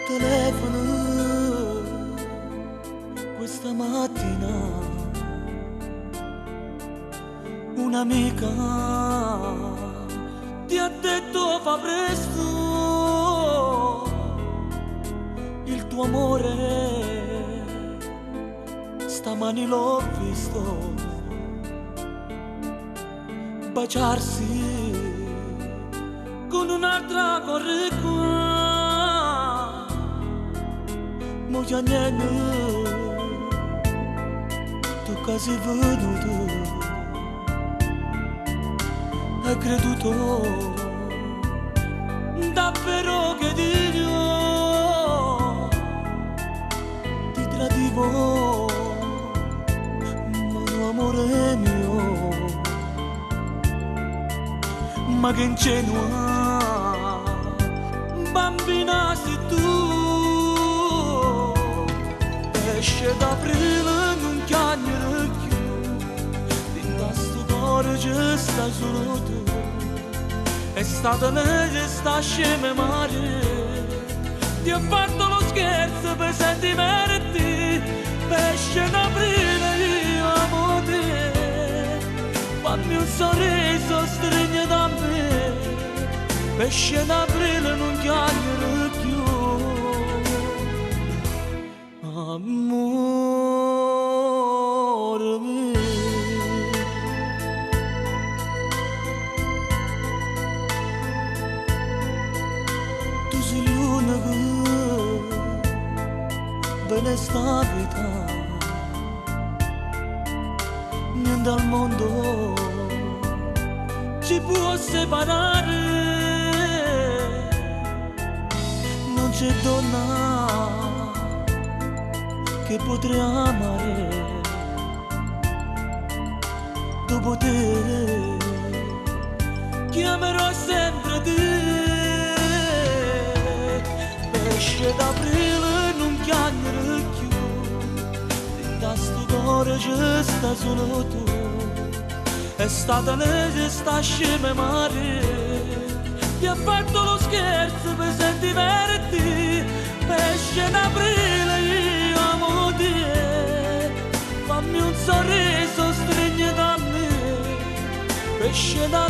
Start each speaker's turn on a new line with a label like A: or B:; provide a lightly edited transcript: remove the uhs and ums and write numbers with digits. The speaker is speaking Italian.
A: telefono questa mattina, un'amica ti ha detto fa presto, il tuo amore stamani l'ho visto baciarsi con un'altra corre qua, moglie niente, tu che sei venuto, hai creduto davvero che Dio ti tradivo, ma no amore mio, ma che ingenua bambina sei tu, esce d'aprile non chiagnere più, in questo cuore ci stai solo tu, è stata meglio sta scema mare, ti ho fatto lo scherzo per sentimenti, esce d'aprile io amo te, fammi un sorriso, stringi da me, pesce d'aprile non chiagnere più, amore mio. Tu sei l'unica bene sta vita, niente al mondo ci può separare, non c'è donna che potrei amare dopo te, chiamerò sempre te, pesce d'aprile non chiagnere più, in questo cuore ci sta solo tu, è stata legge sta scema mare, ti ha fatto lo scherzo per sentimenti, pesce d'aprile io amo te, fammi un sorriso, stringi da me, pesce d'aprile